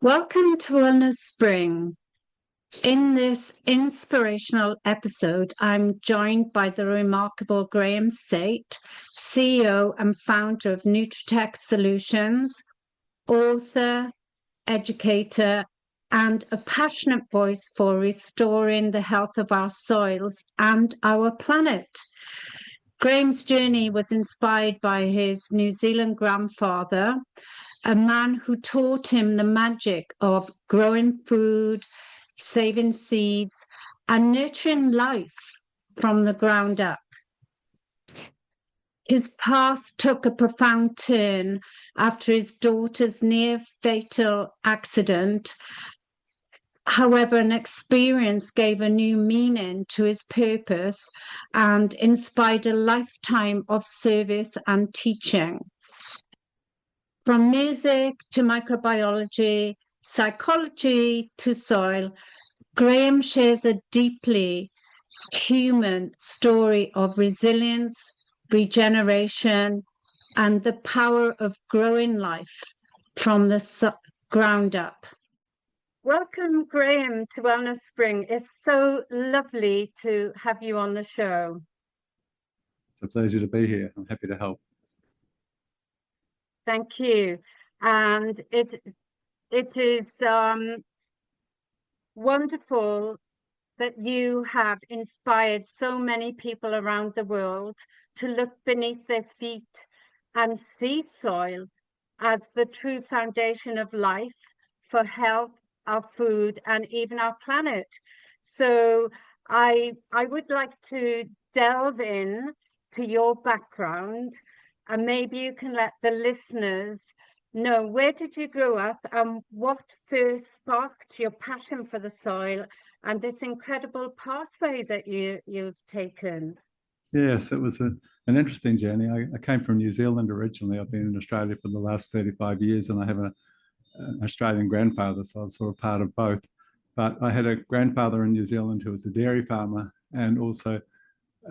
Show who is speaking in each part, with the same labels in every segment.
Speaker 1: Welcome to Wellness Spring. In this inspirational episode, I'm joined by the remarkable Graeme Sait, CEO and founder of Nutri-Tech Solutions, author, educator, and a passionate voice for restoring the health of our soils and our planet. Graeme's journey was inspired by his New Zealand grandfather, a man who taught him the magic of growing food, saving seeds, and nurturing life from the ground up. His path took a profound turn after his daughter's near fatal accident. However, an experience gave a new meaning to his purpose and inspired a lifetime of service and teaching. From music to microbiology, psychology to soil, Graeme shares a deeply human story of resilience, regeneration, and the power of growing life from the ground up. Welcome, Graeme, to Wellness Spring. It's so lovely to have you on the show.
Speaker 2: It's a pleasure to be here. I'm happy to help.
Speaker 1: Thank you. And it is wonderful that you have inspired so many people around the world to look beneath their feet and see soil as the true foundation of life for health, our food, and even our planet. So I would like to delve in to your background, and maybe you can let the listeners know, where did you grow up and what first sparked your passion for the soil and this incredible pathway that you've taken?
Speaker 2: Yes, it was an interesting journey. I came from New Zealand originally. I've been in Australia for the last 35 years, and I have an Australian grandfather, so I'm sort of part of both. But I had a grandfather in New Zealand who was a dairy farmer and also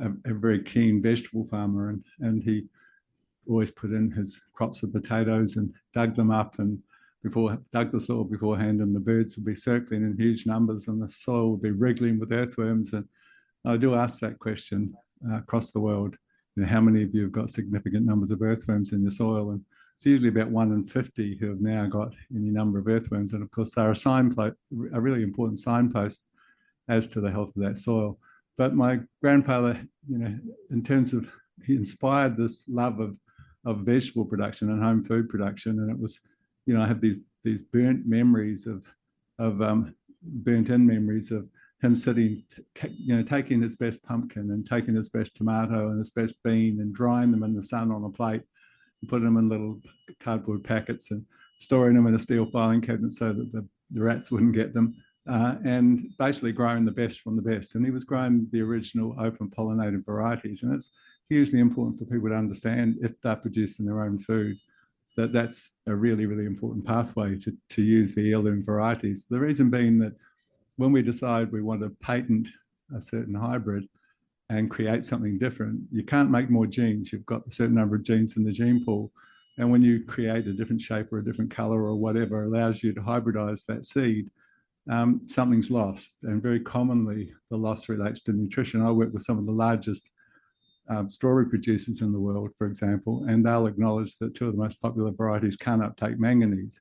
Speaker 2: a very keen vegetable farmer, and he always put in his crops of potatoes and dug them up and dug the soil beforehand, and the birds would be circling in huge numbers and the soil would be wriggling with earthworms. And I do ask that question across the world, how many of you have got significant numbers of earthworms in your soil? And it's usually about 1 in 50 who have now got any number of earthworms. And of course, they're a really important signpost as to the health of that soil. But my grandfather, in terms of, he inspired this love of vegetable production and home food production. And it was, I have these burnt memories of burnt-in memories of him sitting, taking his best pumpkin and taking his best tomato and his best bean and drying them in the sun on a plate and putting them in little cardboard packets and storing them in a steel filing cabinet so that the rats wouldn't get them, and basically growing the best from the best. And he was growing the original open pollinated varieties. And it's hugely important for people to understand, if they're producing their own food, that's a really, really important pathway to use the heirloom varieties. The reason being that when we decide we want to patent a certain hybrid and create something different, you can't make more genes. You've got a certain number of genes in the gene pool. And when you create a different shape or a different color or whatever allows you to hybridize that seed, something's lost. And very commonly, the loss relates to nutrition. I work with some of the largest strawberry producers in the world, for example, and they'll acknowledge that 2 of the most popular varieties can't uptake manganese.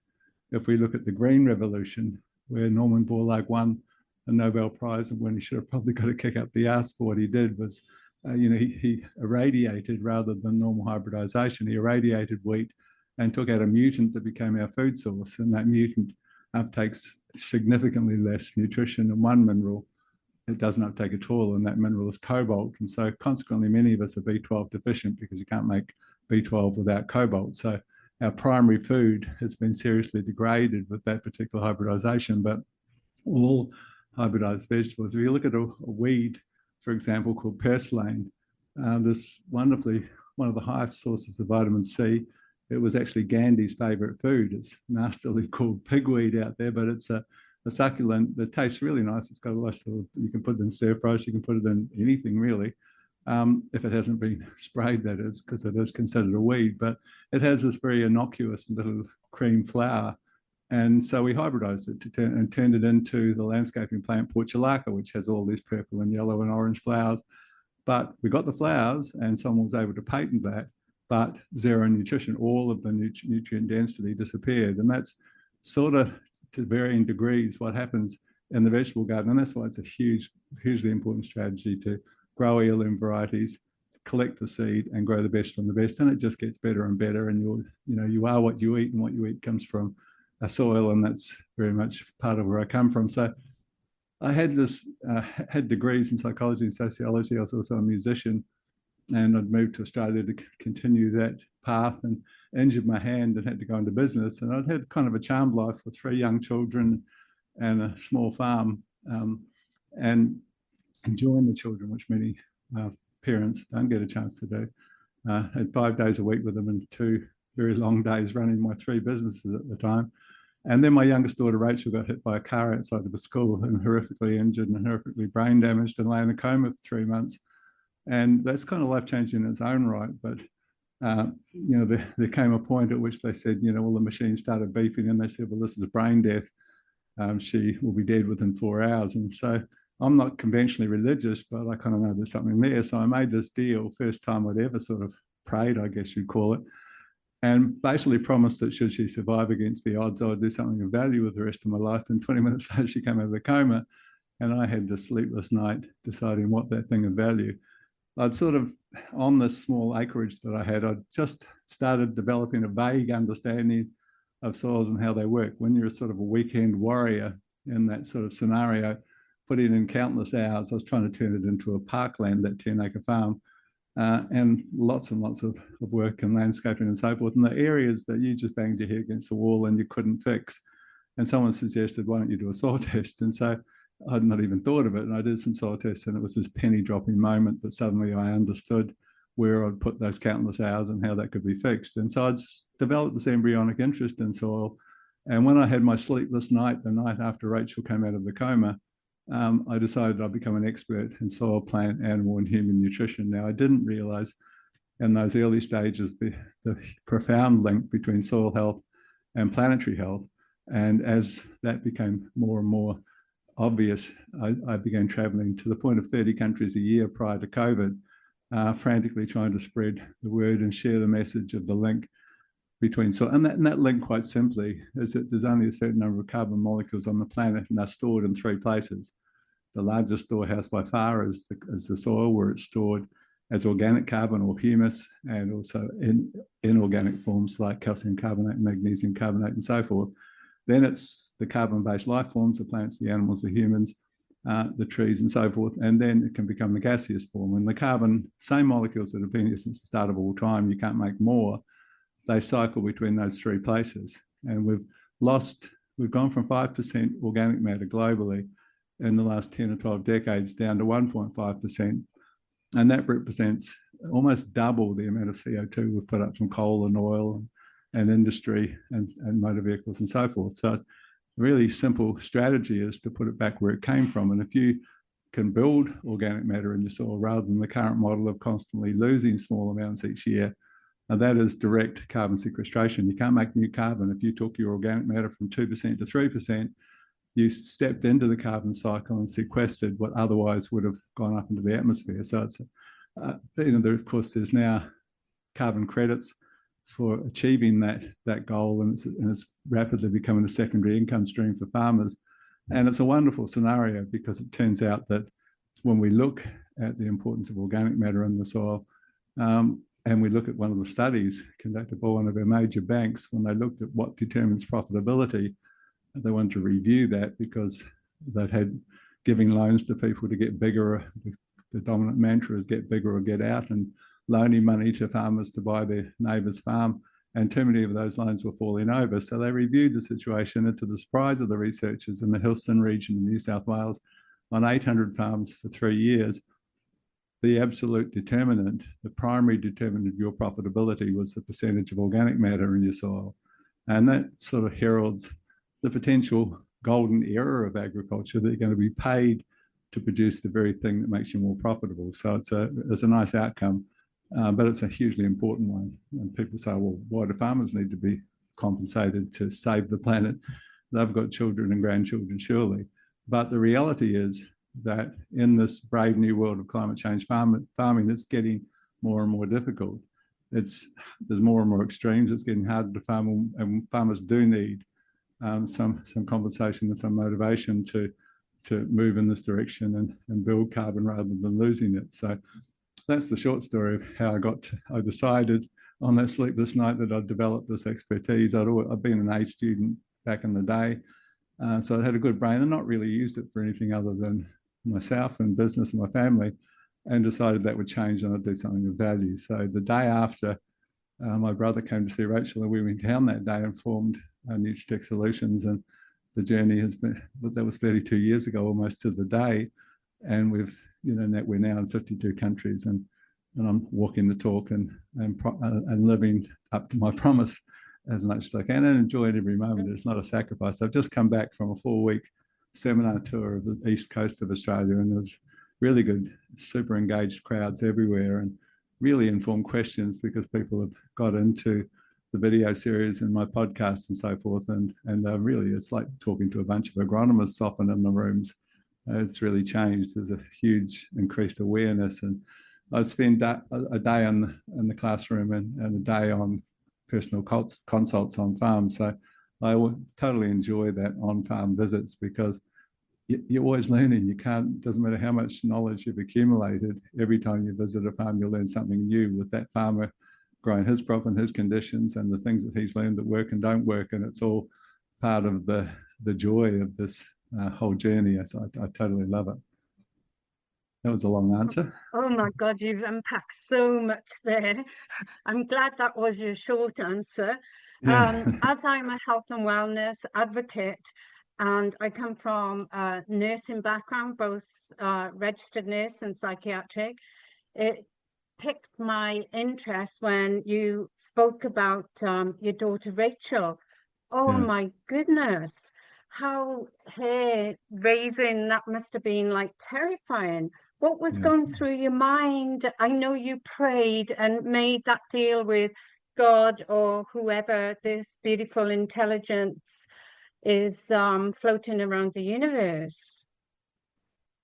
Speaker 2: If we look at the Green Revolution, where Norman Borlaug won a Nobel Prize, and when he should have probably got a kick up the arse for what he did was, he irradiated, rather than normal hybridization, he irradiated wheat and took out a mutant that became our food source. And that mutant uptakes significantly less nutrition than one mineral. It doesn't uptake at all, and that mineral is cobalt. And so consequently, many of us are B12 deficient because you can't make B12 without cobalt. So our primary food has been seriously degraded with that particular hybridization. But all hybridized vegetables, if you look at a weed, for example, called purslane, this one of the highest sources of vitamin C. It was actually Gandhi's favorite food. It's nastily called pigweed out there, but it's a succulent that tastes really nice. It's got a lot of, you can put it in stir fries, you can put it in anything really, if it hasn't been sprayed, that is, because it is considered a weed. But it has this very innocuous little cream flower, And so we hybridized it and turned it into the landscaping plant Portulaca, which has all these purple and yellow and orange flowers. But we got the flowers and someone was able to patent that, but zero nutrition, all of the nutrient density disappeared. And that's sort of, to varying degrees, what happens in the vegetable garden. And that's why it's a hugely important strategy to grow heirloom varieties, collect the seed and grow the best from the best. And it just gets better and better. And you are what you eat, and what you eat comes from a soil. And that's very much part of where I come from. So I had had degrees in psychology and sociology. I was also a musician, and I'd moved to Australia to continue that path, and injured my hand and had to go into business. And I'd had kind of a charmed life with 3 young children and a small farm, and enjoying the children, which many parents don't get a chance to do. Had 5 days a week with them and 2 very long days running my 3 businesses at the time. And then my youngest daughter, Rachel, got hit by a car outside of a school and horrifically injured and horrifically brain damaged and lay in a coma for 3 months. And that's kind of life-changing in its own right. But, there came a point at which they said, well, the machine started beeping, and they said, well, this is brain death. She will be dead within 4 hours. And so I'm not conventionally religious, but I kind of know there's something there. So I made this deal, first time I'd ever sort of prayed, I guess you'd call it, and basically promised that should she survive against the odds, I would do something of value with the rest of my life. And 20 minutes later, she came out of the coma, and I had this sleepless night deciding what that thing of value. I'd sort of, on this small acreage that I had, I'd just started developing a vague understanding of soils and how they work. When you're sort of a weekend warrior in that sort of scenario, putting in countless hours, I was trying to turn it into a parkland, that 10-acre farm. And lots of work and landscaping and so forth. And the areas that you just banged your head against the wall and you couldn't fix. And someone suggested, why don't you do a soil test? And so I'd not even thought of it. And I did some soil tests, and it was this penny dropping moment that suddenly I understood where I'd put those countless hours and how that could be fixed. And so I'd developed this embryonic interest in soil. And when I had my sleepless night, the night after Rachel came out of the coma, I decided I'd become an expert in soil, plant, animal, and human nutrition. Now, I didn't realize in those early stages the profound link between soil health and planetary health. And as that became more and more obvious, I began traveling to the point of 30 countries a year prior to COVID, frantically trying to spread the word and share the message of the link between soil. And that link, quite simply, is that there's only a certain number of carbon molecules on the planet, and they're stored in 3 places. The largest storehouse by far is the soil, where it's stored as organic carbon or humus, and also in inorganic forms like calcium carbonate, magnesium carbonate, and so forth. Then it's the carbon-based life forms, the plants, the animals, the humans, the trees, and so forth. And then it can become the gaseous form. And the carbon, same molecules that have been here since the start of all time, you can't make more. They cycle between those 3 places. And we've gone from 5% organic matter globally in the last 10 or 12 decades down to 1.5%. And that represents almost double the amount of CO2 we've put up from coal and oil and industry and motor vehicles and so forth. So a really simple strategy is to put it back where it came from. And if you can build organic matter in your soil rather than the current model of constantly losing small amounts each year, and that is direct carbon sequestration. You can't make new carbon. If you took your organic matter from 2% to 3%, you stepped into the carbon cycle and sequestered what otherwise would have gone up into the atmosphere. So it's, of course, there's now carbon credits for achieving that goal, and it's rapidly becoming a secondary income stream for farmers. And it's a wonderful scenario, because it turns out that when we look at the importance of organic matter in the soil, and we look at one of the studies conducted by one of our major banks, when they looked at what determines profitability, they wanted to review that because they'd had giving loans to people to get bigger. The dominant mantra is get bigger or get out, and loaning money to farmers to buy their neighbour's farm. And too many of those loans were falling over. So they reviewed the situation, and to the surprise of the researchers in the Hillston region in New South Wales, on 800 farms for 3 years, the absolute determinant, the primary determinant of your profitability was the percentage of organic matter in your soil. And that sort of heralds the potential golden era of agriculture, that you're going to be paid to produce the very thing that makes you more profitable. So it's a nice outcome, but it's a hugely important one. And people say, well, why do farmers need to be compensated to save the planet. They've got children and grandchildren, surely. But the reality is that in this brave new world of climate change farming, that's getting more and more difficult. There's more and more extremes. It's getting harder to farm, and farmers do need some compensation and some motivation to move in this direction and build carbon rather than losing it. So that's the short story of how I decided on that sleepless night that I'd developed this expertise. I'd been an A student back in the day, so I had a good brain and not really used it for anything other than myself and business and my family, and decided that would change and I'd do something of value. So the day after, my brother came to see Rachel, and we went down that day and formed Nutri-Tech Solutions. And the journey has been, that was 32 years ago, almost to the day. And we're now in 52 countries, and I'm walking the talk and living up to my promise as much as I can, and enjoying every moment. It's not a sacrifice. I've just come back from a 4-week seminar tour of the east coast of Australia, and there's really good, super engaged crowds everywhere, and really informed questions because people have got into the video series and my podcast and so forth. And really, it's like talking to a bunch of agronomists often in the rooms. It's really changed. There's a huge increased awareness. And I spend a day in the classroom and a day on personal consults on farms. So I totally enjoy that on-farm visits, because you're always learning. Doesn't matter how much knowledge you've accumulated, every time you visit a farm, you'll learn something new with that farmer growing his crop and his conditions and the things that he's learned that work and don't work. And it's all part of the joy of this whole journey. So I totally love it. That was a long answer.
Speaker 1: Oh my God, you've unpacked so much there. I'm glad that was your short answer.
Speaker 2: Yeah.
Speaker 1: As I'm a health and wellness advocate, and I come from a nursing background, both registered nurse and psychiatric, it piqued my interest when you spoke about your daughter Rachel. Oh
Speaker 2: Yes.
Speaker 1: my goodness, how hair raising that must have been, like, terrifying. What was
Speaker 2: Yes.
Speaker 1: going through your mind? I know you prayed and made that deal with God or whoever this beautiful intelligence is floating around the universe.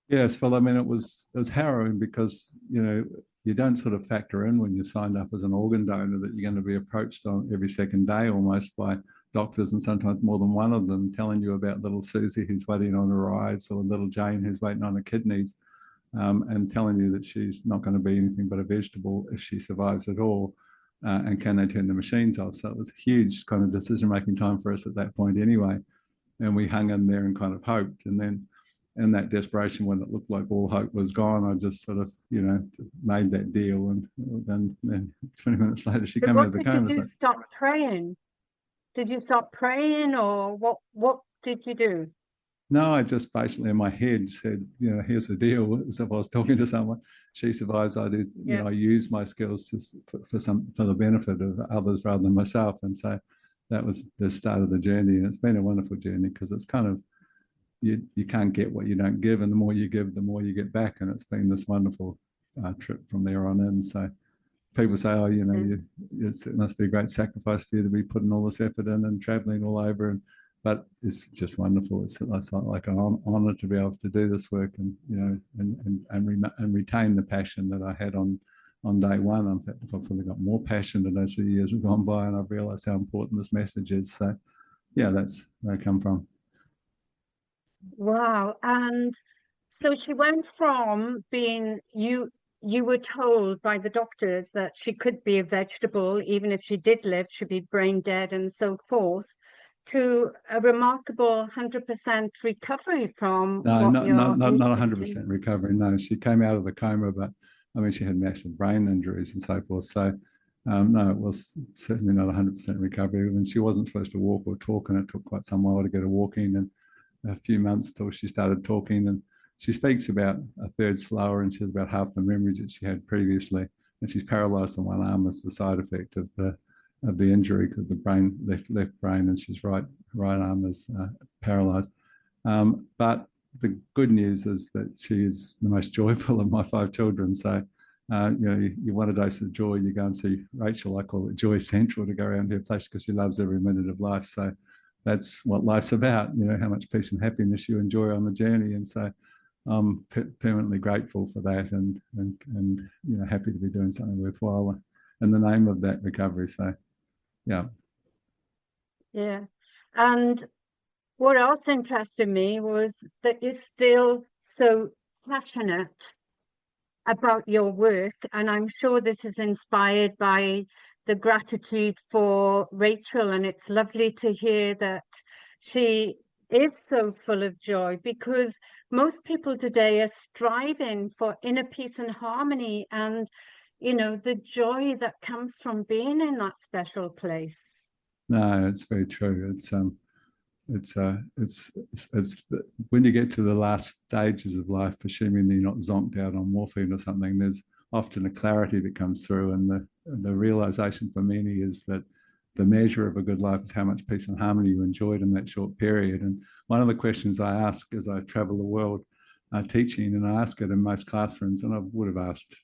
Speaker 2: Yes, well, I mean, it was harrowing because, you don't sort of factor in when you signed up as an organ donor that you're going to be approached on every second day almost by doctors, and sometimes more than one of them, telling you about little Susie who's waiting on her eyes, or little Jane who's waiting on her kidneys, and telling you that she's not going to be anything but a vegetable if she survives at all. And can they turn the machines off? So it was a huge kind of decision-making time for us at that point anyway. And we hung in there and kind of hoped. And then in that desperation, when it looked like all hope was gone, I just sort of, made that deal. And then 20 minutes later, she came out of the coma.
Speaker 1: What did you do? Stop praying? Did you stop praying, or what did you do?
Speaker 2: No, I just basically in my head said, here's the deal. As if I was talking to someone. She survives. I do.
Speaker 1: Yeah.
Speaker 2: I use my skills for the benefit of others rather than myself. And so that was the start of the journey. And it's been a wonderful journey, because it's kind of, you can't get what you don't give, and the more you give, the more you get back. And it's been this wonderful trip from there on in. So people say, oh, it must be a great sacrifice for you to be putting all this effort in and traveling all over. But it's just wonderful. It's like an honor to be able to do this work, and and retain the passion that I had on day one. In fact, I've probably got more passionate as the years have gone by, and I've realised how important this message is. So, yeah, that's where I come from.
Speaker 1: Wow. And so she went from being, you were told by the doctors that she could be a vegetable, even if she did live, she'd be brain dead and so forth, to a remarkable 100% recovery from
Speaker 2: No,
Speaker 1: what
Speaker 2: not
Speaker 1: you're
Speaker 2: 100% recovery. No, she came out of the coma, but I mean, she had massive brain injuries and so forth. So, no, it was certainly not 100% recovery. I mean, she wasn't supposed to walk or talk, and it took quite some while to get her walking, and a few months till she started talking. And she speaks about a third slower, and she has about half the memories that she had previously. And she's paralysed on one arm as the side effect of the injury, because the brain, left brain, and she's right arm is paralysed. But the good news is that she is the most joyful of my 5 children. So you want a dose of joy, you go and see Rachel. I call it Joy Central, to go around her place because she loves every minute of life. So that's what life's about, how much peace and happiness you enjoy on the journey. And so I'm permanently grateful for that, and happy to be doing something worthwhile in the name of that recovery. So yeah.
Speaker 1: And what else interested me was that you're still so passionate about your work, and I'm sure this is inspired by the gratitude for Rachel, and it's lovely to hear that she is so full of joy, because most people today are striving for inner peace and harmony, and the joy that comes from being in that special place.
Speaker 2: No, it's very true. It's when you get to the last stages of life, assuming you're not zonked out on morphine or something, there's often a clarity that comes through, and the realization for many is that the measure of a good life is how much peace and harmony you enjoyed in that short period. And one of the questions I ask as I travel the world teaching, and I ask it in most classrooms, and I would have asked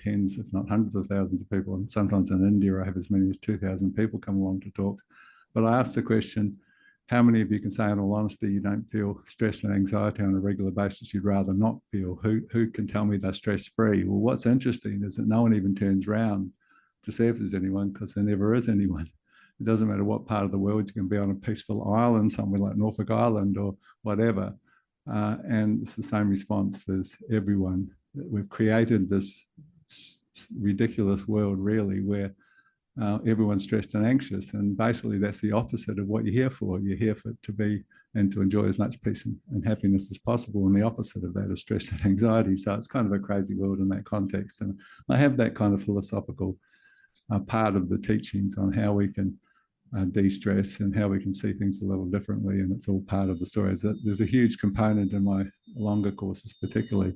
Speaker 2: tens, if not hundreds of thousands of people, and sometimes in India I have as many as 2,000 people come along to talks. But I ask the question, how many of you can say in all honesty you don't feel stress and anxiety on a regular basis you'd rather not feel? Who can tell me they're stress-free? Well, what's interesting is that no one even turns around to see if there's anyone, because there never is anyone. It doesn't matter what part of the world you can be on, a peaceful island somewhere like Norfolk Island or whatever. And it's the same response as everyone. We've created this ridiculous world, really, where everyone's stressed and anxious, and basically that's the opposite of what you're here for. You're here to be and to enjoy as much peace and happiness as possible, and the opposite of that is stress and anxiety. So it's kind of a crazy world in that context, and I have that kind of philosophical part of the teachings on how we can de-stress and how we can see things a little differently, and it's all part of the story. There's a huge component in my longer courses, particularly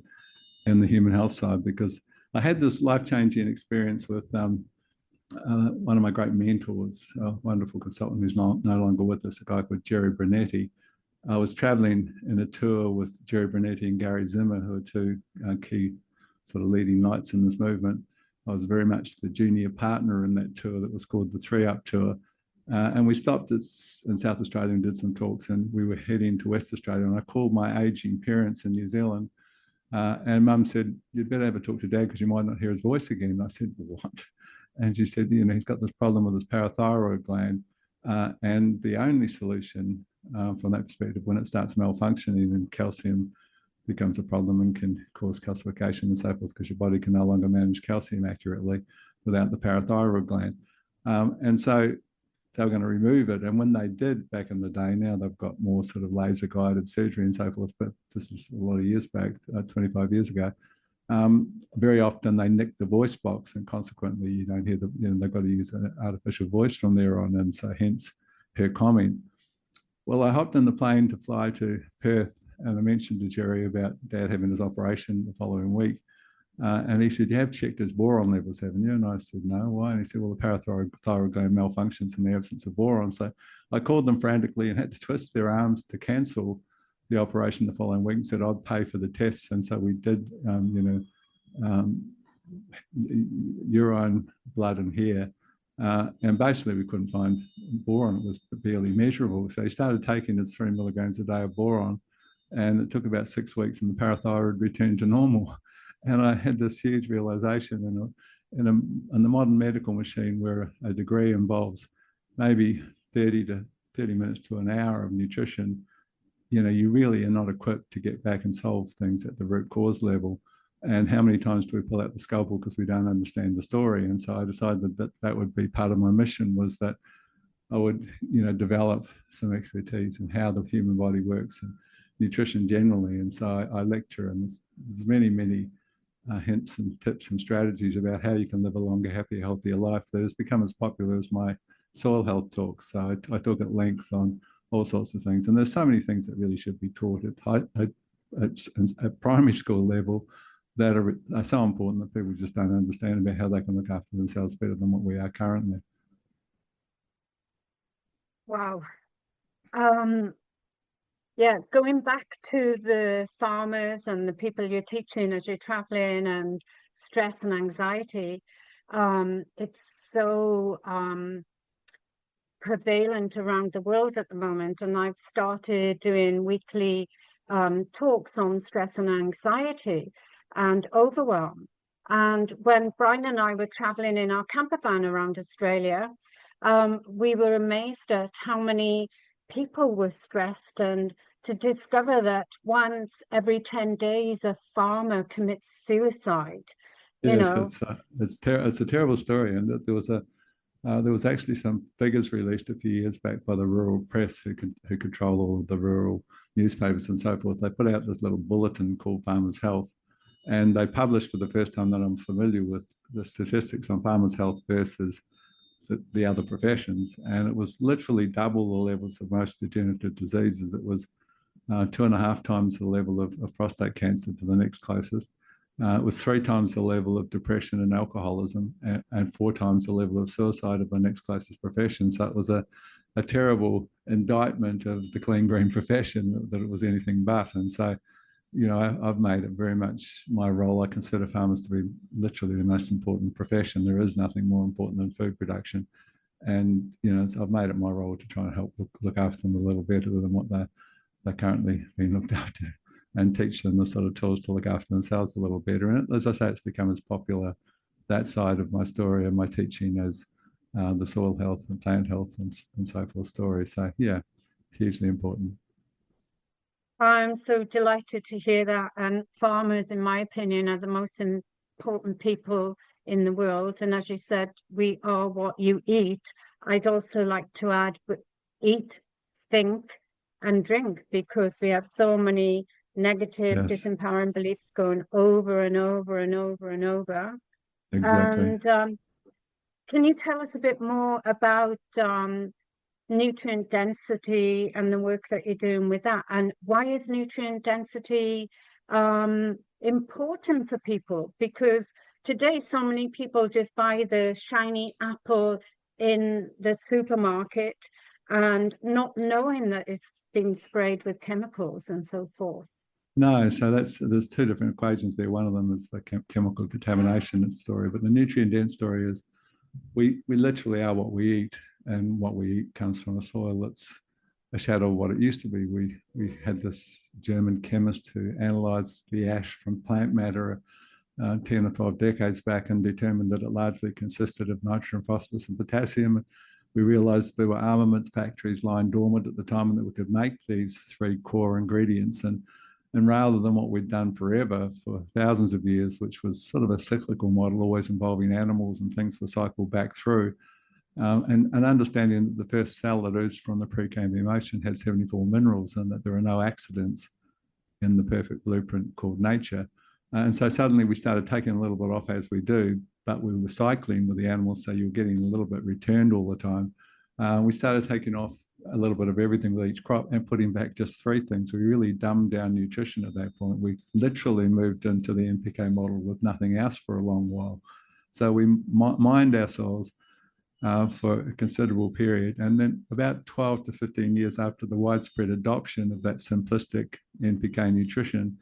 Speaker 2: in the human health side, because I had this life-changing experience with one of my great mentors, a wonderful consultant who's no longer with us, a guy called Jerry Brunetti. I was traveling in a tour with Jerry Brunetti and Gary Zimmer, who are two key sort of leading lights in this movement. I was very much the junior partner in that tour that was called the 3-Up Tour. And we stopped in South Australia and did some talks, and we were heading to West Australia. And I called my aging parents in New Zealand, and Mum said, "You'd better have a talk to Dad because you might not hear his voice again." And I said, "What?" And she said, he's got this problem with his parathyroid gland. And the only solution from that perspective, when it starts malfunctioning, and calcium becomes a problem and can cause calcification and so forth, because your body can no longer manage calcium accurately without the parathyroid gland. And so they were going to remove it. And when they did back in the day, now they've got more sort of laser guided surgery and so forth, but this is a lot of years back, 25 years ago. Very often they nick the voice box, and consequently you don't hear they've got to use an artificial voice from there on, and so hence her comment. Well, I hopped in the plane to fly to Perth, and I mentioned to Jerry about Dad having his operation the following week, and he said, "You have checked his boron levels, haven't you?" And I said, "No, why?" And he said, "Well, the parathyroid gland malfunctions in the absence of boron." So I called them frantically and had to twist their arms to cancel the operation the following week, and said I'd pay for the tests. And so we did, urine, blood, and hair. And basically we couldn't find boron. It was barely measurable. So he started taking his 3 milligrams a day of boron, and it took about 6 weeks and the parathyroid returned to normal. And I had this huge realization in the modern medical machine, where a degree involves maybe 30 minutes to an hour of nutrition, you really are not equipped to get back and solve things at the root cause level. And how many times do we pull out the scalpel because we don't understand the story? And so I decided that would be part of my mission, was that I would, develop some expertise in how the human body works and nutrition generally. And so I lecture, and there's many, many hints and tips and strategies about how you can live a longer, happier, healthier life that has become as popular as my soil health talks. So I talk at length on all sorts of things. And there's so many things that really should be taught at primary school level that are so important that people just don't understand about how they can look after themselves better than what we are currently.
Speaker 1: Wow. Yeah, going back to the farmers and the people you're teaching as you're traveling and stress and anxiety. It's so prevalent around the world at the moment, and I've started doing weekly talks on stress and anxiety and overwhelm. And when Brian and I were traveling in our camper van around Australia, we were amazed at how many people were stressed, and to discover that once every 10 days a farmer commits suicide.
Speaker 2: Yes, it's a terrible story, and that there was actually some figures released a few years back by the rural press who control all of the rural newspapers and so forth. They put out this little bulletin called Farmers Health, and they published for the first time that I'm familiar with the statistics on farmers' health versus the other professions, and it was literally double the levels of most degenerative diseases. It was 2.5 times the level of prostate cancer to the next closest. It was 3 times the level of depression and alcoholism, and 4 times the level of suicide of the next closest profession. So it was a terrible indictment of the clean green profession that it was anything but. And so, you know, I've made it very much my role. I consider farmers to be literally the most important profession. There is nothing more important than food production. And, you know, I've made it my role to try and help look after them a little better than what they're currently being looked after, and teach them the sort of tools to look after themselves a little better. And as I say, it's become as popular, that side of my story and my teaching, as the soil health and plant health and so forth story. So yeah, hugely important.
Speaker 1: I'm so delighted to hear that. And farmers, in my opinion, are the most important people in the world. And as you said, we are what you eat. I'd also like to add, eat, think, and drink, because we have so many negative,
Speaker 2: Yes,
Speaker 1: disempowering beliefs going over and over and over and over.
Speaker 2: exactly.
Speaker 1: And can you tell us a bit more about nutrient density and the work that you're doing with that? And why is nutrient density important for people? Because today, so many people just buy the shiny apple in the supermarket and not knowing that it's been sprayed with chemicals and so forth.
Speaker 2: No, so there's 2 different equations there. One of them is the chemical contamination story, but the nutrient dense story is we literally are what we eat, and what we eat comes from a soil that's a shadow of what it used to be. We had this German chemist who analysed the ash from plant matter 10 or 12 decades back, and determined that it largely consisted of nitrogen, phosphorus, and potassium. We realised there were armaments factories lying dormant at the time, and that we could make these 3 core ingredients. And rather than what we'd done forever for thousands of years, which was sort of a cyclical model, always involving animals and things were cycled back through, and understanding that the first cell that oozed from the Precambrian ocean had 74 minerals, and that there are no accidents in the perfect blueprint called nature. And so suddenly we started taking a little bit off, as we do, but we were cycling with the animals, so you're getting a little bit returned all the time. We started taking off a little bit of everything with each crop and putting back just 3 things. We really dumbed down nutrition at that point. We literally moved into the NPK model with nothing else for a long while. So we mined ourselves for a considerable period. And then about 12 to 15 years after the widespread adoption of that simplistic NPK nutrition,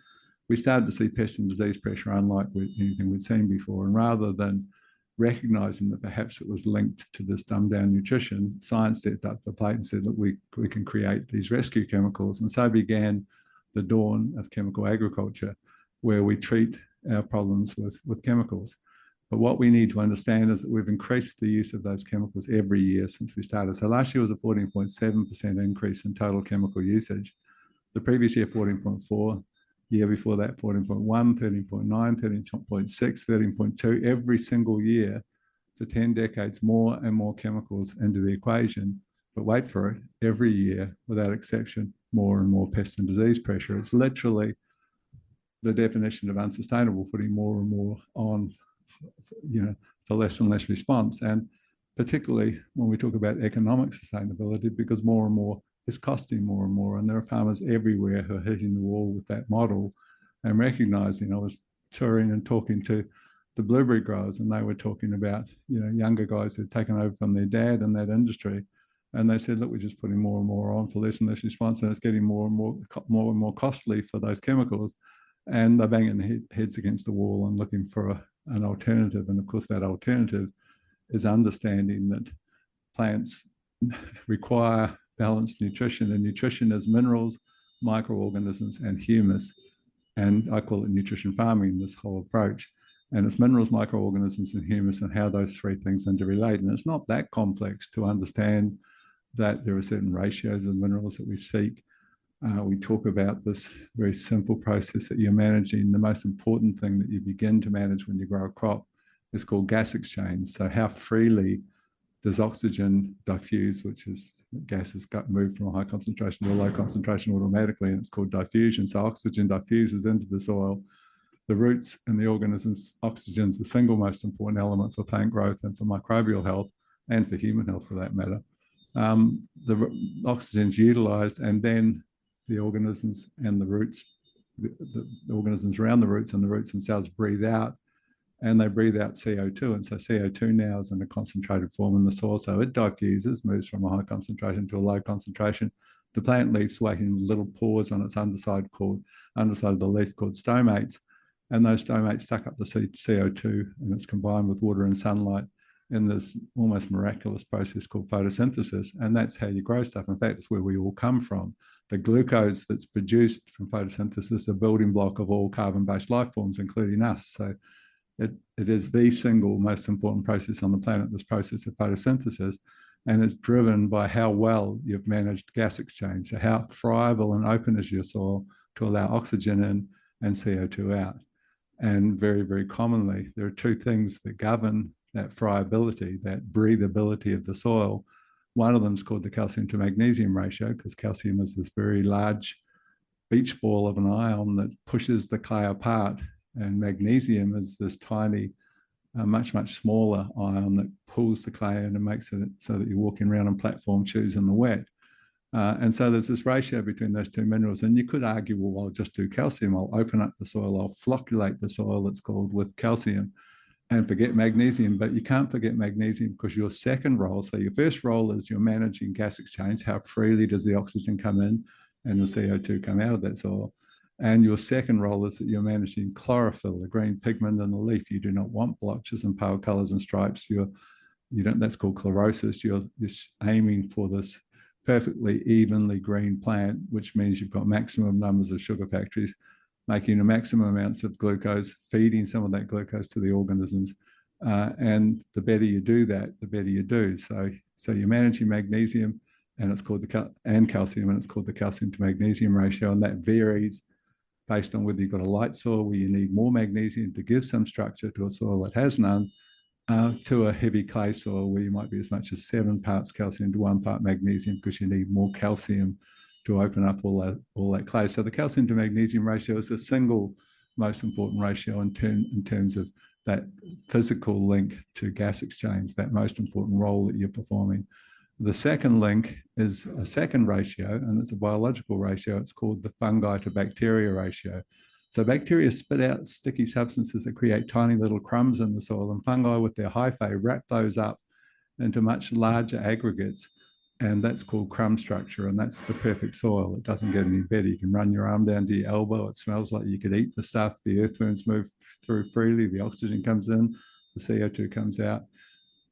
Speaker 2: we started to see pest and disease pressure unlike anything we'd seen before. And rather than recognizing that perhaps it was linked to this dumbed down nutrition, science stepped up to the plate and said, look, we can create these rescue chemicals. And so began the dawn of chemical agriculture, where we treat our problems with chemicals. But what we need to understand is that we've increased the use of those chemicals every year since we started. So last year was a 14.7% increase in total chemical usage. The previous year, 14.4%. Year before that, 14.1, 13.9, 13.6, 13.2, every single year for 10 decades, more and more chemicals into the equation. But wait for it, every year, without exception, more and more pest and disease pressure. It's literally the definition of unsustainable, putting more and more on, for less and less response. And particularly when we talk about economic sustainability, because more and more is costing more and more. And there are farmers everywhere who are hitting the wall with that model and recognizing. I was touring and talking to the blueberry growers, and they were talking about, younger guys who'd taken over from their dad in that industry. And they said, look, we're just putting more and more on for less and less response, and it's getting more and more costly for those chemicals. And they're banging their heads against the wall and looking for an alternative. And of course, that alternative is understanding that plants require balanced nutrition, and nutrition is minerals, microorganisms, and humus. And I call it nutrition farming, this whole approach. And it's minerals, microorganisms, and humus, and how those three things interrelate. And it's not that complex to understand that there are certain ratios of minerals that we seek. We talk about this very simple process that you're managing. The most important thing that you begin to manage when you grow a crop is called gas exchange. So how freely does oxygen diffuse, which is gases got moved from a high concentration to a low concentration automatically, and it's called diffusion. So oxygen diffuses into the soil. The roots and the organisms, oxygen is the single most important element for plant growth and for microbial health, and for human health for that matter. The oxygen is utilized, and then the organisms and the roots, the organisms around the roots and the roots themselves breathe out, and they breathe out CO2. And so CO2 now is in a concentrated form in the soil. So it diffuses, moves from a high concentration to a low concentration. The plant leaves waiting little pores on its underside of the leaf called stomates. And those stomates suck up the CO2, and it's combined with water and sunlight in this almost miraculous process called photosynthesis. And that's how you grow stuff. In fact, it's where we all come from. The glucose that's produced from photosynthesis is a building block of all carbon-based life forms, including us. So it is the single most important process on the planet, this process of photosynthesis, and it's driven by how well you've managed gas exchange. So how friable and open is your soil to allow oxygen in and CO2 out. And very, very commonly, there are two things that govern that friability, that breathability of the soil. One of them is called the calcium to magnesium ratio, because calcium is this very large beach ball of an ion that pushes the clay apart. And magnesium is this tiny, much, much smaller ion that pulls the clay in and makes it so that you're walking around on platform shoes in the wet. And so there's this ratio between those two minerals. And you could argue, well, I'll just do calcium. I'll open up the soil. I'll flocculate the soil, it's called, with calcium, and forget magnesium. But you can't forget magnesium, because your second role, so your first role is you're managing gas exchange. How freely does the oxygen come in and the CO2 come out of that soil? And your second role is that you're managing chlorophyll, the green pigment in the leaf. You do not want blotches and pale colors and stripes. That's called chlorosis. You're aiming for this perfectly evenly green plant, which means you've got maximum numbers of sugar factories making a maximum amounts of glucose, feeding some of that glucose to the organisms. And the better you do that, the better you do. So you're managing magnesium, and it's called and calcium, and it's called the calcium to magnesium ratio. And that varies based on whether you've got a light soil where you need more magnesium to give some structure to a soil that has none, to a heavy clay soil where you might be as much as 7 parts calcium to 1 part magnesium, because you need more calcium to open up all that clay. So the calcium to magnesium ratio is the single most important ratio in terms of that physical link to gas exchange, that most important role that you're performing. The second link is a second ratio, and it's a biological ratio. It's called the fungi to bacteria ratio. So bacteria spit out sticky substances that create tiny little crumbs in the soil, and fungi with their hyphae wrap those up into much larger aggregates, and that's called crumb structure, and that's the perfect soil. It doesn't get any better. You can run your arm down to your elbow. It smells like you could eat the stuff. The earthworms move through freely. The oxygen comes in. The CO2 comes out.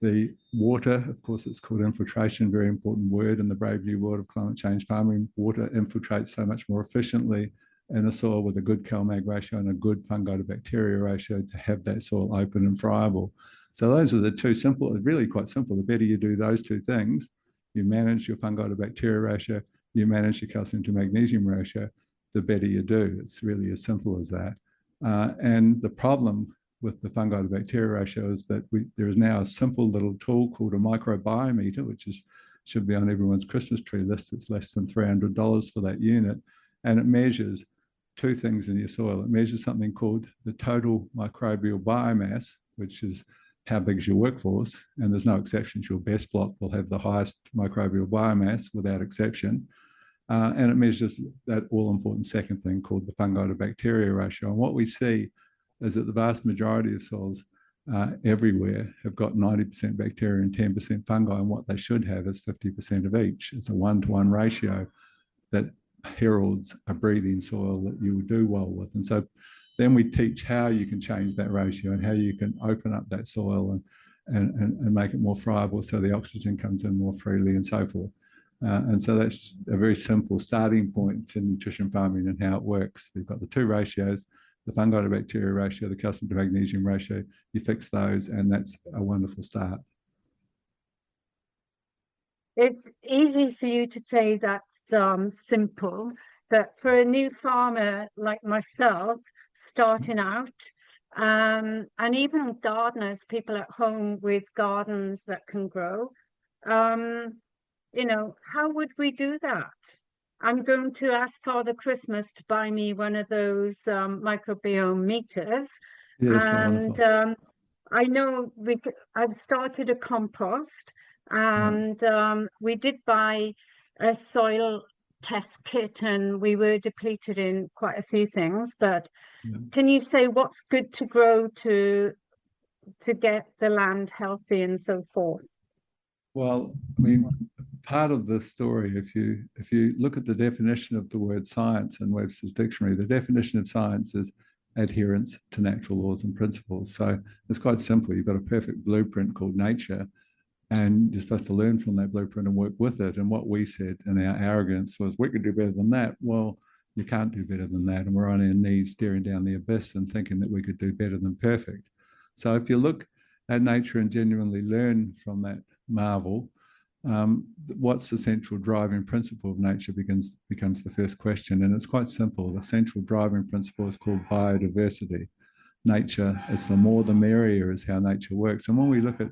Speaker 2: The water, of course, it's called infiltration, very important word in the brave new world of climate change farming. Water infiltrates so much more efficiently in a soil with a good Cal-Mag ratio and a good fungi to bacteria ratio to have that soil open and friable. So those are the two simple, really quite simple. The better you do those two things, you manage your fungi to bacteria ratio, you manage your calcium to magnesium ratio, the better you do. It's really as simple as that. And the problem with the fungi to bacteria ratio is that there is now a simple little tool called a microbiome, which should be on everyone's Christmas tree list. It's less than $300 for that unit. And it measures two things in your soil. It measures something called the total microbial biomass, which is how big is your workforce, and there's no exceptions. Your best block will have the highest microbial biomass without exception. And it measures that all-important second thing called the fungi to bacteria ratio. And what we see is that the vast majority of soils everywhere have got 90% bacteria and 10% fungi, and what they should have is 50% of each. It's a 1-to-1 ratio that heralds a breathing soil that you will do well with. And so then we teach how you can change that ratio and how you can open up that soil and make it more friable so the oxygen comes in more freely and so forth. And so that's a very simple starting point to nutrition farming and how it works. You've got the two ratios, the fungi to bacteria ratio, the calcium to magnesium ratio. You fix those and that's a wonderful start.
Speaker 1: It's easy for you to say that's simple, but for a new farmer like myself, starting out, and even gardeners, people at home with gardens that can grow, you know, how would we do that? I'm going to ask Father Christmas to buy me one of those microbiome meters,
Speaker 2: Yes,
Speaker 1: and
Speaker 2: wonderful.
Speaker 1: I know I've started a compost,
Speaker 2: Yeah,
Speaker 1: and we did buy a soil test kit, and we were depleted in quite a few things. But
Speaker 2: yeah.
Speaker 1: can you say what's good to grow to get the land healthy and so forth?
Speaker 2: Well, I mean, part of the story, if you look at the definition of the word science in Webster's dictionary, the definition of science is adherence to natural laws and principles. So it's quite simple. You've got a perfect blueprint called nature, and you're supposed to learn from that blueprint and work with it. And what we said in our arrogance was, we could do better than that. Well, you can't do better than that. And we're on our knees staring down the abyss and thinking that we could do better than perfect. So if you look at nature and genuinely learn from that marvel, what's the central driving principle of nature becomes the first question. And it's quite simple. The central driving principle is called biodiversity. Nature is the more the merrier is how nature works. And when we look at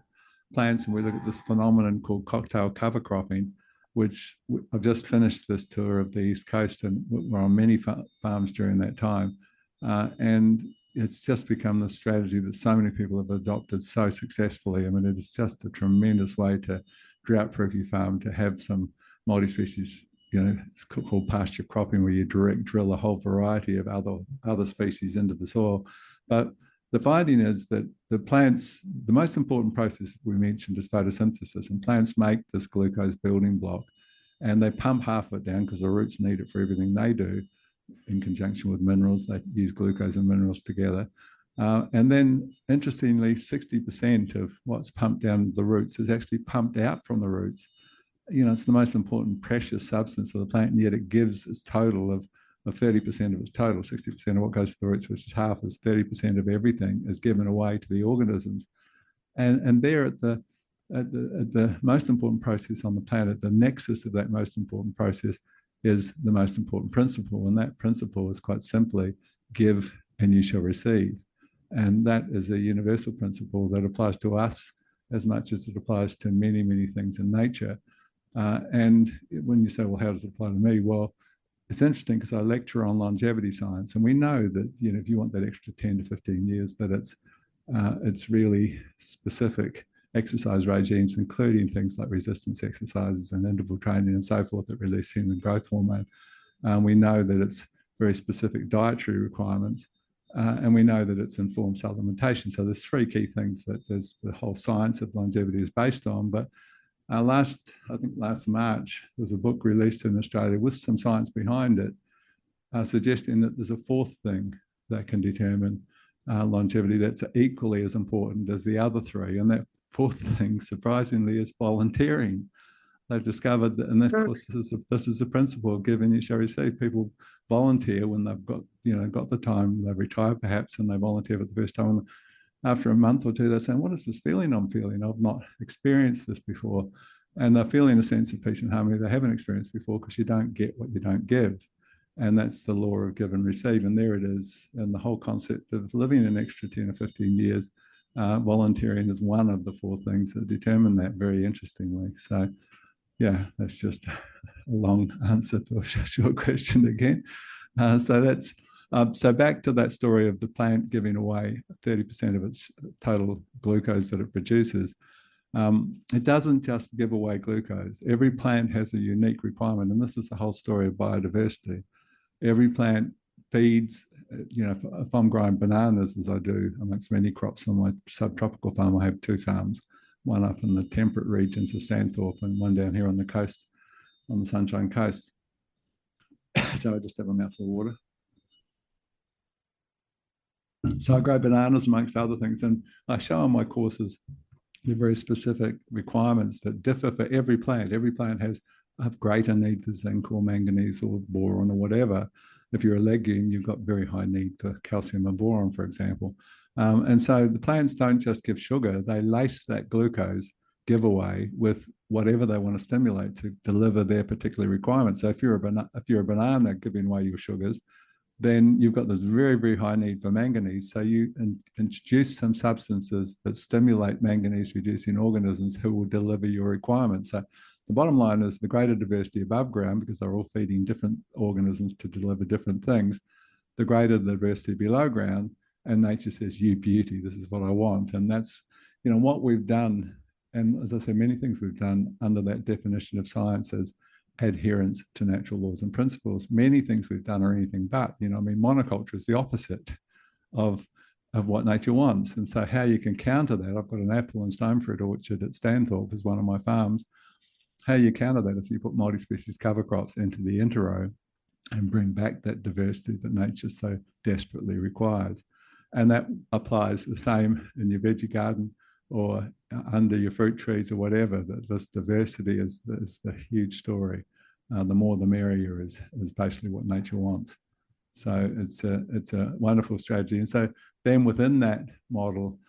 Speaker 2: plants and we look at this phenomenon called cocktail cover cropping, which I've just finished this tour of the East Coast and we're on many farms during that time. And it's just become the strategy that so many people have adopted so successfully. I mean, it is just a tremendous way to drought-proof your farm, to have some multi-species, you know, it's called pasture cropping, where you direct drill a whole variety of other species into the soil. But the finding is that the plants, the most important process we mentioned is photosynthesis, and plants make this glucose building block and they pump half of it down because the roots need it for everything they do in conjunction with minerals. They use glucose and minerals together. And then, interestingly, 60% of what's pumped down the roots is actually pumped out from the roots. You know, it's the most important precious substance of the plant, and yet it gives its total of 30% of its total. 60% of what goes to the roots, which is half, is 30% of everything, is given away to the organisms. And there at the most important process on the planet, the nexus of that most important process is the most important principle. And that principle is quite simply, give and you shall receive. And that is a universal principle that applies to us as much as it applies to many, many things in nature. And when you say, well, how does it apply to me? Well, it's interesting because I lecture on longevity science, and we know that, you know, if you want that extra 10 to 15 years, but it's really specific exercise regimes, including things like resistance exercises and interval training and so forth, that release human growth hormone. We know that it's very specific dietary requirements, and we know that it's informed supplementation. So there's three key things that there's the whole science of longevity is based on. But last March, there was a book released in Australia with some science behind it, suggesting that there's a fourth thing that can determine longevity that's equally as important as the other three. And that fourth thing, surprisingly, is volunteering. They've discovered that, and of course, this is the principle of give and you shall receive. People volunteer when they've got the time. They retire perhaps, and they volunteer for the first time. And after a month or two, they're saying, "What is this feeling I'm feeling? I've not experienced this before," and they're feeling a sense of peace and harmony they haven't experienced before, because you don't get what you don't give, and that's the law of give and receive. And there it is, and the whole concept of living an extra 10 or 15 years. Volunteering is one of the four things that determine that, very interestingly. So, yeah, that's just a long answer to a short question again. So back to that story of the plant giving away 30% of its total glucose that it produces. It doesn't just give away glucose. Every plant has a unique requirement, and this is the whole story of biodiversity. Every plant feeds, if I'm growing bananas, as I do amongst many crops on my subtropical farm, I have two farms, one up in the temperate regions of Stanthorpe and one down here on the coast, on the Sunshine Coast. So I just have a mouthful of water. So I grow bananas amongst other things, and I show in my courses the very specific requirements that differ for every plant. Every plant has a greater need for zinc or manganese or boron or whatever. If you're a legume, you've got very high need for calcium and boron, for example. And so the plants don't just give sugar, they lace that glucose giveaway with whatever they want to stimulate to deliver their particular requirements. So if you're a banana giving away your sugars, then you've got this very, very high need for manganese. So you introduce some substances that stimulate manganese reducing organisms who will deliver your requirements. So the bottom line is the greater diversity above ground, because they're all feeding different organisms to deliver different things, the greater the diversity below ground. And nature says, you beauty, this is what I want. And that's, what we've done. And as I say, many things we've done under that definition of science as adherence to natural laws and principles. Many things we've done are anything but. Monoculture is the opposite of what nature wants. And so how you can counter that, I've got an apple and stone fruit orchard at Stanthorpe, is one of my farms. How you counter that is you put multi-species cover crops into the interrow and bring back that diversity that nature so desperately requires. And that applies the same in your veggie garden or under your fruit trees or whatever. That this diversity is a huge story. The more the merrier is basically what nature wants. So it's a wonderful strategy. And so then within that model,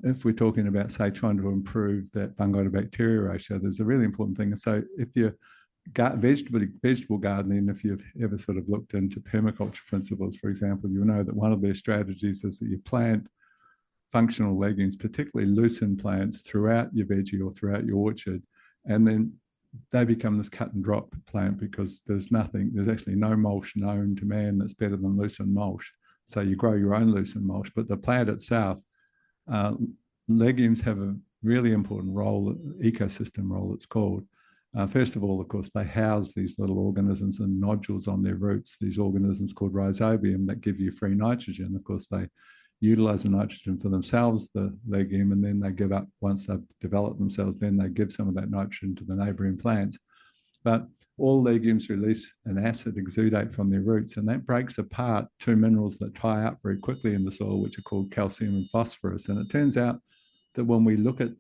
Speaker 2: if we're talking about, say, trying to improve that fungi to bacteria ratio, there's a really important thing. And so if you're vegetable gardening, if you've ever sort of looked into permaculture principles, for example, you'll know that one of their strategies is that you plant functional legumes, particularly lucerne plants, throughout your veggie or throughout your orchard, and then they become this cut and drop plant because there's actually no mulch known to man that's better than lucerne mulch. So you grow your own lucerne mulch, but the plant itself, legumes have a really important role, ecosystem role it's called. First of all, of course, they house these little organisms and nodules on their roots, these organisms called rhizobium that give you free nitrogen. Of course, they utilize the nitrogen for themselves, the legume, and then they give up, once they've developed themselves, then they give some of that nitrogen to the neighboring plants. But all legumes release an acid exudate from their roots, and that breaks apart two minerals that tie up very quickly in the soil, which are called calcium and phosphorus. And it turns out that when we look at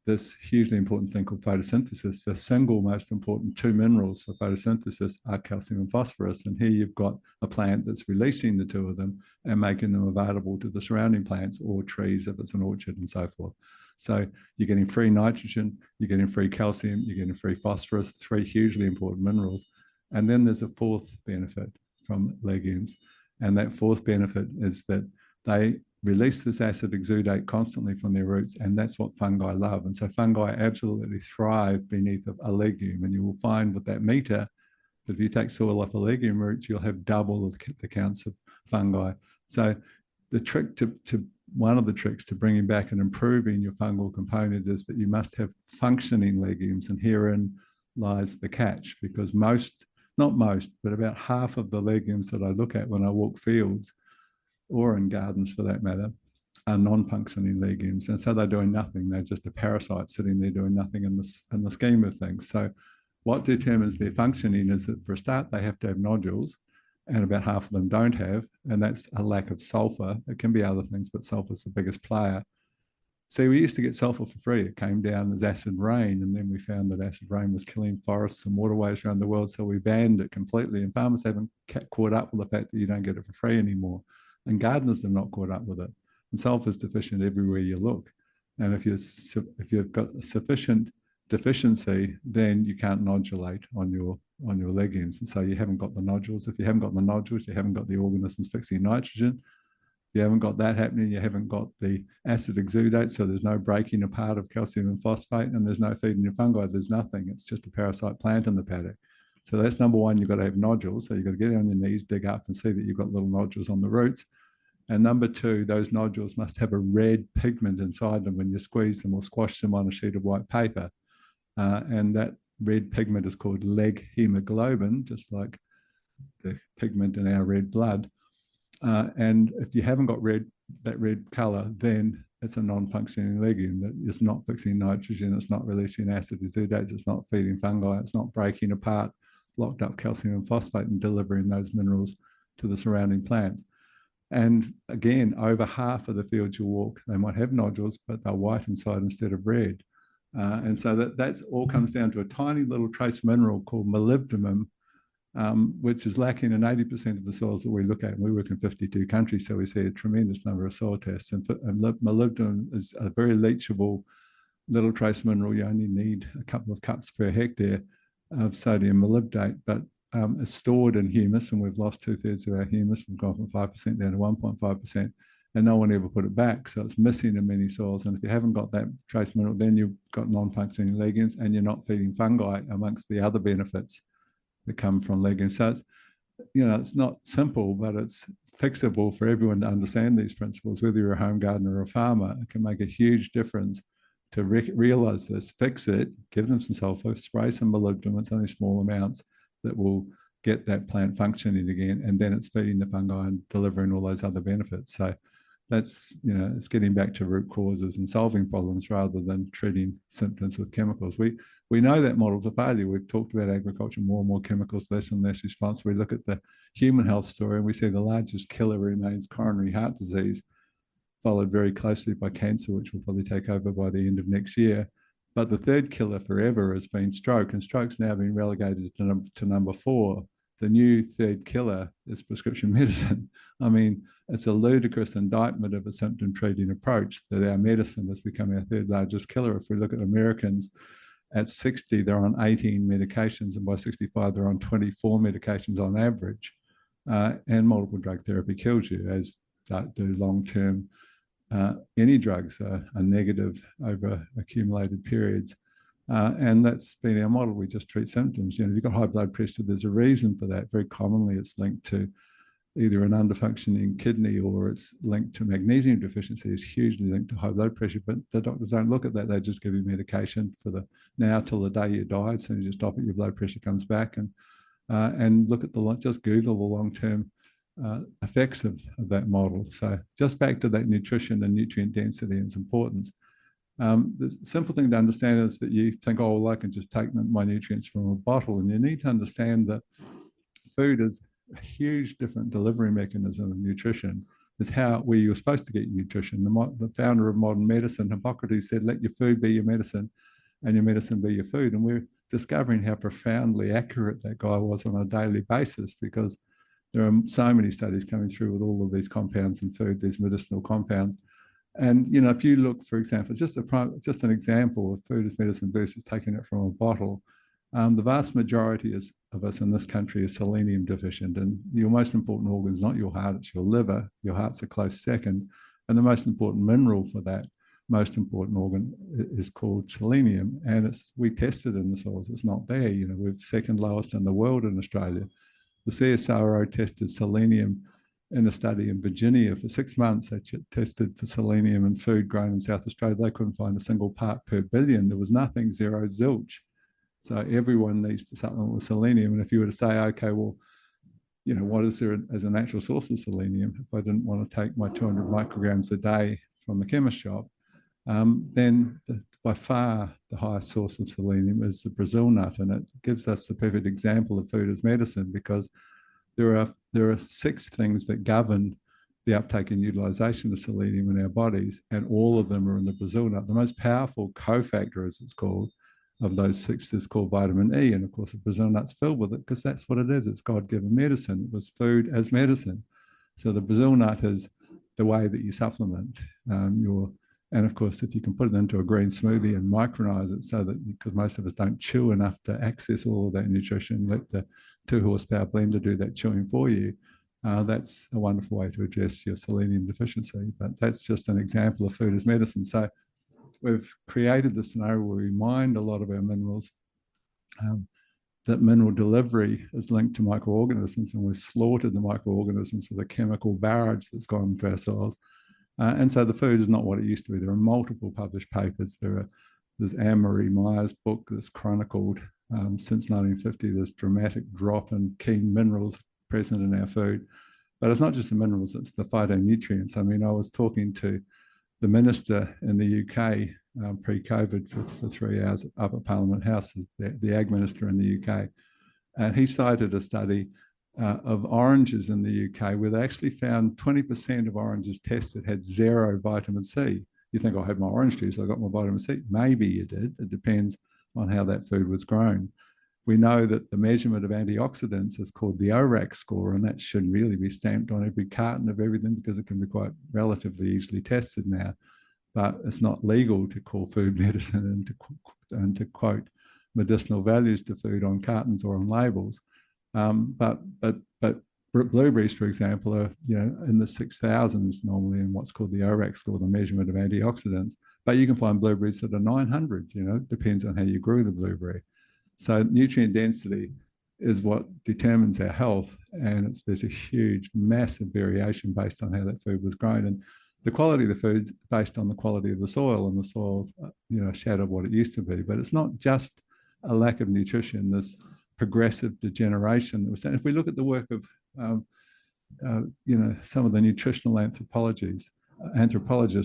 Speaker 2: this hugely important thing called photosynthesis, the single most important two minerals for photosynthesis are calcium and phosphorus. And here you've got a plant that's releasing the two of them and making them available to the surrounding plants or trees if it's an orchard and so forth. So you're getting free nitrogen, you're getting free calcium, you're getting free phosphorus, three hugely important minerals. And then there's a fourth benefit from legumes. And that fourth benefit is that they release this acid exudate constantly from their roots, and that's what fungi love. And so fungi absolutely thrive beneath a legume. And you will find with that meter that if you take soil off a legume roots, you'll have double the counts of fungi. So the trick one of the tricks to bringing back and improving your fungal component is that you must have functioning legumes. And herein lies the catch, because not most, but about half of the legumes that I look at when I walk fields, or in gardens for that matter, are non-functioning legumes. And so they're doing nothing. They're just a parasite sitting there doing nothing in the scheme of things. So what determines their functioning is that for a start, they have to have nodules, and about half of them don't have, and that's a lack of sulfur. It can be other things, but sulfur's the biggest player. See, we used to get sulfur for free. It came down as acid rain, and then we found that acid rain was killing forests and waterways around the world, so we banned it completely. And farmers haven't caught up with the fact that you don't get it for free anymore. And gardeners have not caught up with it. And sulfur is deficient everywhere you look. And if you've got sufficient deficiency, then you can't nodulate on your legumes. And so you haven't got the nodules. If you haven't got the nodules, you haven't got the organisms fixing nitrogen. You haven't got that happening. You haven't got the acid exudate. So there's no breaking apart of calcium and phosphate, and there's no feeding your fungi. There's nothing. It's just a parasite plant in the paddock. So that's number one, you've got to have nodules. So you've got to get on your knees, dig up and see that you've got little nodules on the roots. And number two, those nodules must have a red pigment inside them when you squeeze them or squash them on a sheet of white paper. And that red pigment is called leg hemoglobin, just like the pigment in our red blood. And if you haven't got that red color, then it's a non-functioning legume that is not fixing nitrogen, it's not releasing acid exudates, it's not feeding fungi, it's not breaking apart locked up calcium and phosphate and delivering those minerals to the surrounding plants. And again, over half of the fields you walk, they might have nodules, but they're white inside instead of red. And so that's all comes down to a tiny little trace mineral called molybdenum, which is lacking in 80% of the soils that we look at. And we work in 52 countries, so we see a tremendous number of soil tests. And molybdenum is a very leachable little trace mineral. You only need a couple of cups per hectare of sodium molybdate, but it's stored in humus, and we've lost 2/3 of our humus. We've gone from 5% down to 1.5%, and no one ever put it back. So it's missing in many soils. And if you haven't got that trace mineral, then you've got non-functioning legumes, and you're not feeding fungi amongst the other benefits that come from legumes. So it's, it's not simple, but it's fixable for everyone to understand these principles. Whether you're a home gardener or a farmer, it can make a huge difference to realize this, fix it, give them some sulfur, spray some molybdenum. It's only small amounts that will get that plant functioning again, and then it's feeding the fungi and delivering all those other benefits. So that's, it's getting back to root causes and solving problems rather than treating symptoms with chemicals. We know that model's a failure. We've talked about agriculture, more and more chemicals, less and less response. We look at the human health story and we see the largest killer remains coronary heart disease, followed very closely by cancer, which will probably take over by the end of next year. But the third killer forever has been stroke, and stroke's now been relegated to number 4. The new third killer is prescription medicine. I mean, it's a ludicrous indictment of a symptom treating approach that our medicine has become our third largest killer. If we look at Americans, at 60, they're on 18 medications, and by 65, they're on 24 medications on average. And multiple drug therapy kills you, as do long-term. Any drugs are negative over accumulated periods. And that's been our model. We just treat symptoms. If you've got high blood pressure, there's a reason for that. Very commonly, it's linked to either an underfunctioning kidney, or it's linked to magnesium deficiency. It's hugely linked to high blood pressure, but the doctors don't look at that. They just give you medication for the now till the day you die. As soon as you stop it, your blood pressure comes back. And look at just Google the long-term effects of that model. So just back to that nutrition and nutrient density and its importance. The simple thing to understand is that you think, oh, well, I can just take my nutrients from a bottle. And you need to understand that food is a huge different delivery mechanism of nutrition. It's where you're supposed to get your nutrition. The founder of modern medicine, Hippocrates, said, let your food be your medicine and your medicine be your food. And we're discovering how profoundly accurate that guy was on a daily basis, because there are so many studies coming through with all of these compounds in food, these medicinal compounds. And, if you look, for example, just an example of food as medicine versus taking it from a bottle, the vast majority of us in this country are selenium deficient. And your most important organ is not your heart, it's your liver. Your heart's a close second. And the most important mineral for that most important organ is called selenium. And we tested in the soils, it's not there. We're second lowest in the world in Australia. The CSIRO tested selenium in a study in Virginia for 6 months. They tested for selenium in food grown in South Australia. They couldn't find a single part per billion. There was nothing, zero, zilch. So everyone needs to supplement with selenium. And if you were to say, okay, well, what is there as a natural source of selenium? If I didn't want to take my 200 micrograms a day from the chemist shop, then by far the highest source of selenium is the Brazil nut. And it gives us the perfect example of food as medicine, because there are 6 things that govern the uptake and utilization of selenium in our bodies, and all of them are in the Brazil nut. The most powerful cofactor, as it's called, of those 6 is called vitamin E. And of course, the Brazil nut's filled with it, because that's what it is. It's God-given medicine. It was food as medicine. So the Brazil nut is the way that you supplement and of course, if you can put it into a green smoothie and micronize it, so that, because most of us don't chew enough to access all of that nutrition, let the 2-horsepower blender do that chewing for you. That's a wonderful way to address your selenium deficiency. But that's just an example of food as medicine. So we've created the scenario where we mined a lot of our minerals. That mineral delivery is linked to microorganisms, and we've slaughtered the microorganisms with a chemical barrage that's gone into our soils. And so the food is not what it used to be. There are multiple published papers. There's Anne-Marie Meyer's book that's chronicled since 1950, this dramatic drop in key minerals present in our food. But it's not just the minerals, it's the phytonutrients. I mean, I was talking to the minister in the UK pre-COVID for 3 hours up at Parliament House, the Ag Minister in the UK. And he cited a study of oranges in the UK, where they actually found 20% of oranges tested had zero vitamin C. You think, I had my orange juice, I got my vitamin C. Maybe you did. It depends on how that food was grown. We know that the measurement of antioxidants is called the ORAC score, and that should really be stamped on every carton of everything because it can be quite relatively easily tested now. But it's not legal to call food medicine and to quote medicinal values to food on cartons or on labels. But blueberries, for example, are in the 6,000s normally in what's called the ORAC score, the measurement of antioxidants. But you can find blueberries that are 900. Depends on how you grew the blueberry. So nutrient density is what determines our health, and there's a huge, massive variation based on how that food was grown. And the quality of the food's based on the quality of the soil, and the soil's a shadow of what it used to be. But it's not just a lack of nutrition. There's progressive degeneration. If we look at the work of some of the nutritional anthropologists,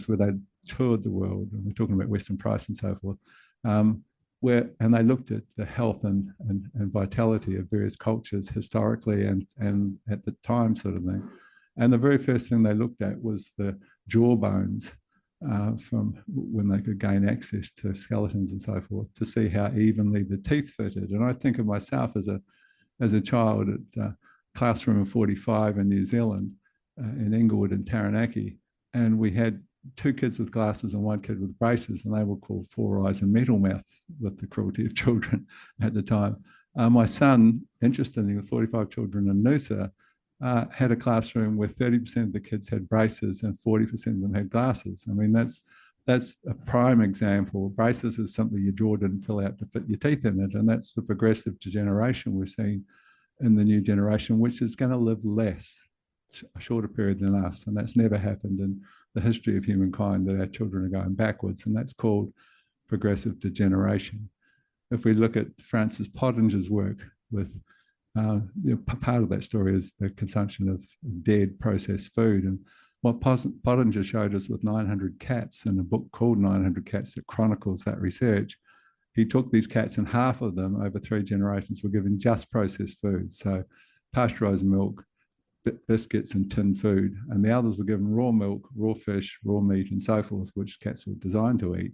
Speaker 2: where they toured the world, and we're talking about Weston Price and so forth, and they looked at the health and vitality of various cultures historically and at the time, sort of thing. And the very first thing they looked at was the jaw bones from when they could gain access to skeletons and so forth, to see how evenly the teeth fitted. And I think of myself as a child at classroom of 45 in New Zealand, in Inglewood and Taranaki, and we had two kids with glasses and one kid with braces, and they were called Four Eyes and Metal Mouth, with the cruelty of children at the time. My son, interestingly, with 45 children in Noosa, had a classroom where 30% of the kids had braces and 40% of them had glasses. I mean, that's a prime example. Braces is something your jaw didn't fill out to fit your teeth in it, and that's the progressive degeneration we're seeing in the new generation, which is going to live less, a shorter period than us. And that's never happened in the history of humankind, that our children are going backwards, and that's called progressive degeneration. If we look at Francis Pottinger's work with part of that story is the consumption of dead processed food. And what Pottinger showed us with 900 cats in a book called 900 Cats that chronicles that research, he took these cats and half of them over 3 generations were given just processed food. So pasteurized milk, biscuits and tinned food, and the others were given raw milk, raw fish, raw meat and so forth, which cats were designed to eat.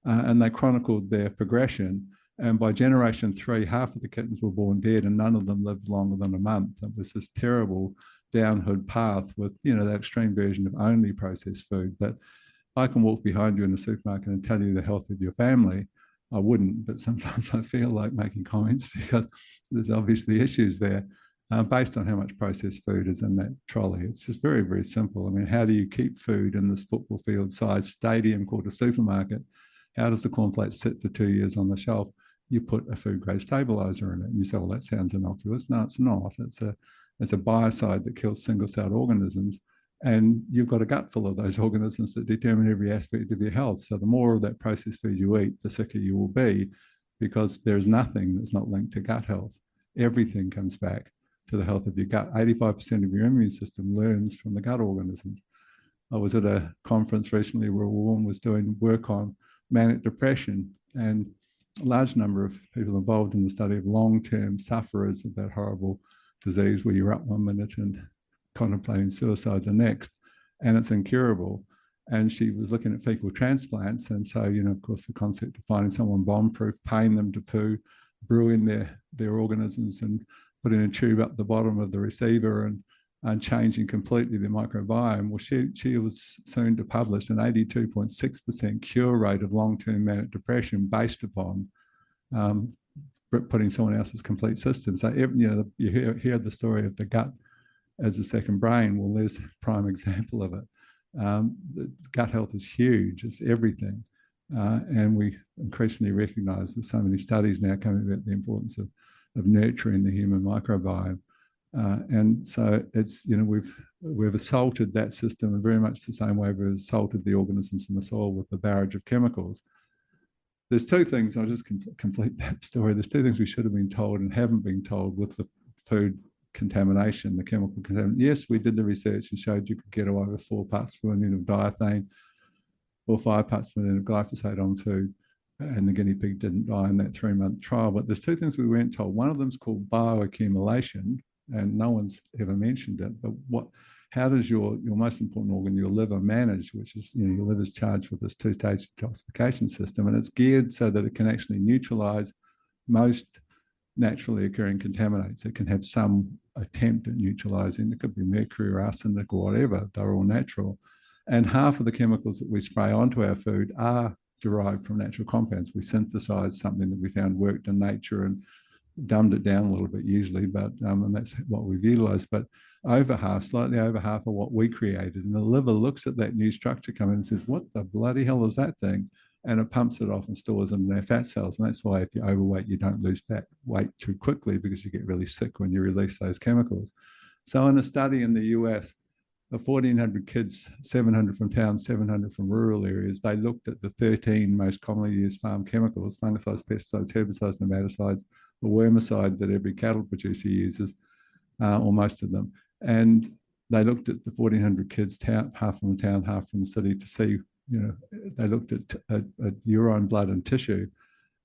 Speaker 2: And they chronicled their progression. And by generation 3, half of the kittens were born dead and none of them lived longer than a month. It was this terrible downward path with, that extreme version of only processed food. But I can walk behind you in the supermarket and tell you the health of your family. I wouldn't, but sometimes I feel like making comments because there's obviously issues there based on how much processed food is in that trolley. It's just very, very simple. I mean, how do you keep food in this football field sized stadium called a supermarket? How does the cornflakes sit for 2 years on the shelf? You put a food grade stabilizer in it, and you say, well, that sounds innocuous. No, it's not. It's a biocide that kills single-celled organisms, and you've got a gut full of those organisms that determine every aspect of your health. So the more of that processed food you eat, the sicker you will be, because there's nothing that's not linked to gut health. Everything comes back to the health of your gut. 85% of your immune system learns from the gut organisms. I was at a conference recently where a woman was doing work on manic depression, and a large number of people involved in the study of long-term sufferers of that horrible disease where you're up 1 minute and contemplating suicide the next, and it's incurable. And she was looking at fecal transplants. And so, of course, the concept of finding someone bomb-proof, paying them to poo, brewing their organisms and putting a tube up the bottom of the receiver and changing completely the microbiome. Well, she was soon to publish an 82.6% cure rate of long-term manic depression based upon putting someone else's complete system. So, you hear the story of the gut as a second brain. Well, there's a prime example of it. The gut health is huge. It's everything. And we increasingly recognize there's so many studies now coming about the importance of nurturing the human microbiome. And so it's, we've assaulted that system in very much the same way we've assaulted the organisms in the soil with the barrage of chemicals. There's 2 things, I'll just complete that story. There's 2 things we should have been told and haven't been told with the food contamination, the chemical contamination. Yes, we did the research and showed you could get away with 4 parts per million of diethane or 5 parts per million of glyphosate on food, and the guinea pig didn't die in that 3-month trial. But there's 2 things we weren't told. One of them is called bioaccumulation, and no one's ever mentioned it. But how does your most important organ, your liver, manage, which is, your liver is charged with this two-stage detoxification system, and it's geared so that it can actually neutralize most naturally occurring contaminants. It can have some attempt at neutralizing. It could be mercury or arsenic or whatever. They're all natural. And half of the chemicals that we spray onto our food are derived from natural compounds. We synthesize something that we found worked in nature and dumbed it down a little bit usually, but and that's what we've utilized. But slightly over half of what we created. And the liver looks at that new structure coming and says, what the bloody hell is that thing? And it pumps it off and stores it in their fat cells. And that's why if you're overweight, you don't lose fat weight too quickly, because you get really sick when you release those chemicals. So in a study in the US, the 1,400 kids, 700 from towns, 700 from rural areas, they looked at the 13 most commonly used farm chemicals: fungicides, pesticides, herbicides, nematicides, the wormicide that every cattle producer uses, or most of them. And they looked at the 1,400 kids, half from the town, half from the city, to see, they looked at urine, blood, and tissue.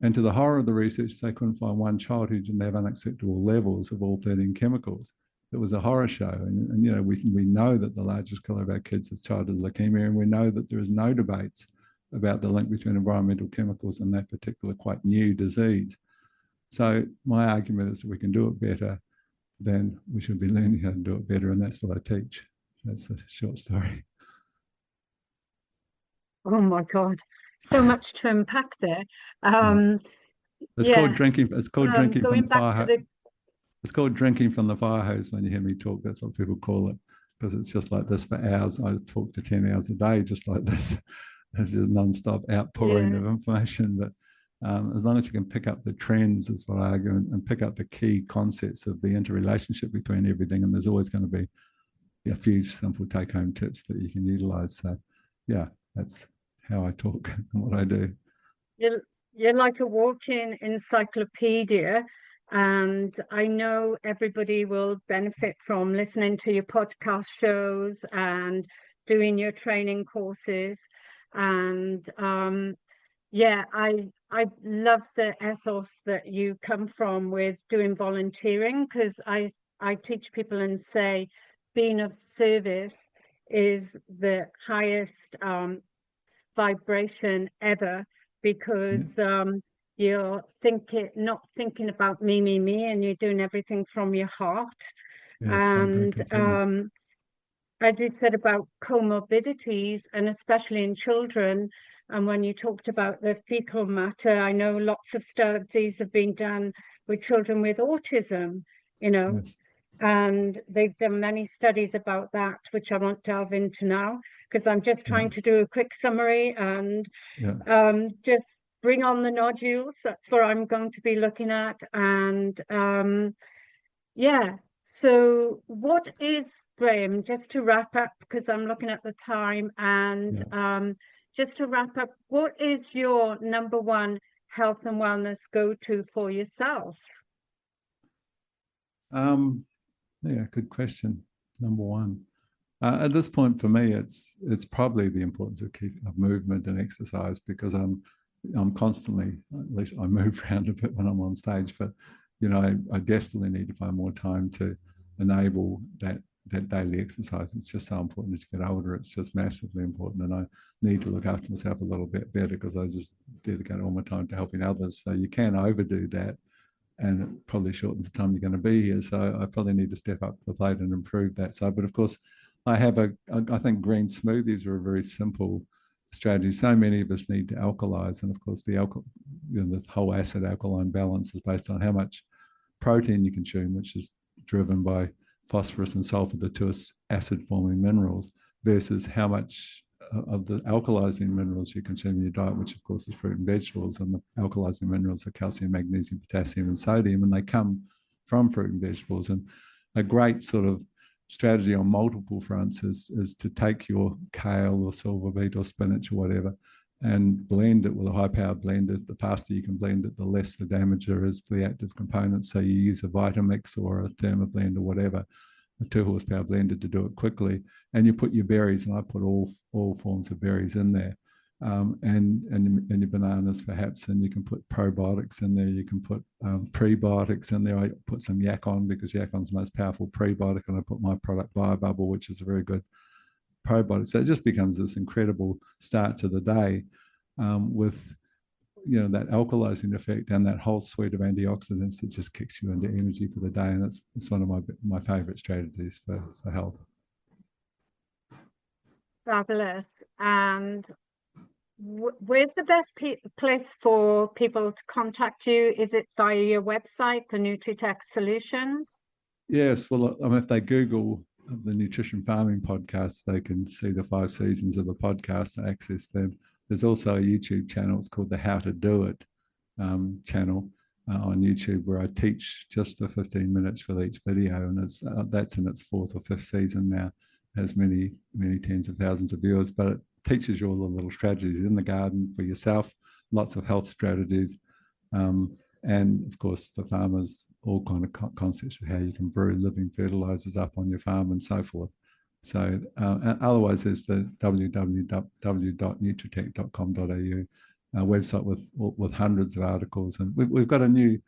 Speaker 2: And to the horror of the research, they couldn't find one child who didn't have unacceptable levels of all 13 chemicals. It was a horror show. And we know that the largest killer of our kids is childhood leukemia, and we know that there is no debates about the link between environmental chemicals and that particular quite new disease. So my argument is that we can do it better, then we should be learning how to do it better, and that's what I teach. That's a short story.
Speaker 1: Oh my God, so much to unpack there.
Speaker 2: It's called drinking. It's called drinking from the fire hose. It's called drinking from the fire hose when you hear me talk. That's what people call it, because it's just like this for hours. I talk for 10 hours a day, just like this. There's a non-stop outpouring of information. But as long as you can pick up the trends, is what I argue, and pick up the key concepts of the interrelationship between everything, and there's always going to be a few simple take-home tips that you can utilize. So, yeah, that's how I talk and what I do.
Speaker 1: You're like a walking encyclopedia, and I know everybody will benefit from listening to your podcast shows and doing your training courses. And I love the ethos that you come from with doing volunteering, because I teach people and say being of service is the highest vibration ever, because you're not thinking about me, and you're doing everything from your heart. And as you said about comorbidities, and especially in children, and when you talked about the fecal matter, I know lots of studies have been done with children with autism, and they've done many studies about that, which I won't delve into now, because I'm just trying to do a quick summary and just bring on the nodules. That's what I'm going to be looking at. And so what is, Graeme, just to wrap up, because I'm looking at the time, and just to wrap up, what is your number one health and wellness go-to for yourself?
Speaker 2: Good question. Number one. At this point, for me, it's probably the importance of movement and exercise, because I'm constantly, at least I move around a bit when I'm on stage, but I desperately need to find more time to enable that daily exercise. It's just so important as you get older. It's just massively important, and I need to look after myself a little bit better, because I just dedicate all my time to helping others. So you can overdo that, and it probably shortens the time you're going to be here. So I probably need to step up to the plate and improve that. So, but of course, I think green smoothies are a very simple strategy. So many of us need to alkalize, and of course the whole acid alkaline balance is based on how much protein you consume, which is driven by phosphorus and sulfur, the two acid forming minerals, versus how much of the alkalizing minerals you consume in your diet, which of course is fruit and vegetables. And the alkalizing minerals are calcium, magnesium, potassium, and sodium, and they come from fruit and vegetables. And a great sort of strategy on multiple fronts is to take your kale or silver beet or spinach or whatever and blend it with a high-powered blender. The faster you can blend it, the less the damage there is for the active components. So you use a Vitamix or a Thermoblend or whatever, a 2-horsepower blender, to do it quickly. And you put your berries, and I put all forms of berries in there. and your bananas perhaps, and you can put probiotics in there, you can put prebiotics in there. I put some yak on because yakon's the most powerful prebiotic, and I put my product BioBubble, which is a very good probiotic. So it just becomes this incredible start to the day with that alkalizing effect and that whole suite of antioxidants that just kicks you into energy for the day. And it's one of my favorite strategies for health.
Speaker 1: Fabulous. And where's the best place for people to contact you? Is it via your website, the Nutri-Tech Solutions?
Speaker 2: Yes. Well, if they Google the Nutrition Farming Podcast, they can see the 5 seasons of the podcast and access them. There's also a YouTube channel. It's called the How to Do It channel on YouTube, where I teach just for 15 minutes for each video. And that's in its 4th or 5th season now. It has many, many tens of thousands of viewers, but it teaches you all the little strategies in the garden for yourself, lots of health strategies. And of course, for farmers, all kind of concepts of how you can brew living fertilizers up on your farm and so forth. So otherwise, there's the www.nutritech.com.au website with hundreds of articles, and we've got a new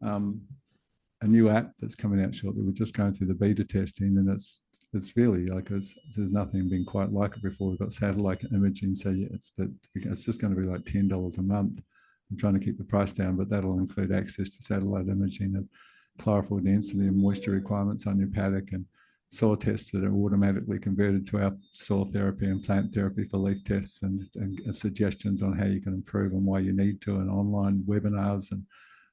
Speaker 2: app that's coming out shortly. We're just going through the beta testing, and it's really like there's nothing been quite like it before. We've got satellite imaging, so it's just going to be like $10 a month. I'm trying to keep the price down, but that'll include access to satellite imaging and chlorophyll density and moisture requirements on your paddock, and soil tests that are automatically converted to our soil therapy and plant therapy for leaf tests, and suggestions on how you can improve and why you need to, and online webinars. And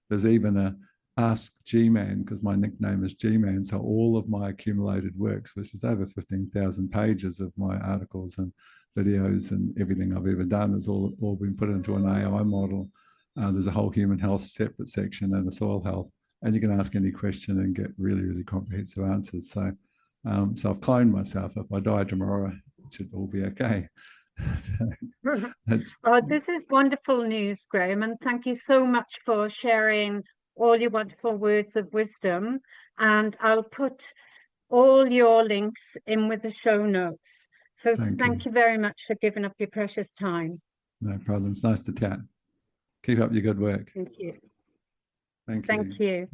Speaker 2: there's even a Ask G-Man, because my nickname is G-Man. So all of my accumulated works, which is over 15,000 pages of my articles and videos and everything I've ever done, has all been put into an AI model. There's a whole human health separate section and a soil health, and you can ask any question and get really, really comprehensive answers. So I've cloned myself. If I die tomorrow, it should all be okay.
Speaker 1: Oh, this is wonderful news, Graeme, and thank you so much for sharing all your wonderful words of wisdom. And I'll put all your links in with the show notes. So thank you very much for giving up your precious time.
Speaker 2: No problem. It's nice to chat. Keep up your good work.
Speaker 1: Thank you.
Speaker 2: Thank you.
Speaker 1: Thank you.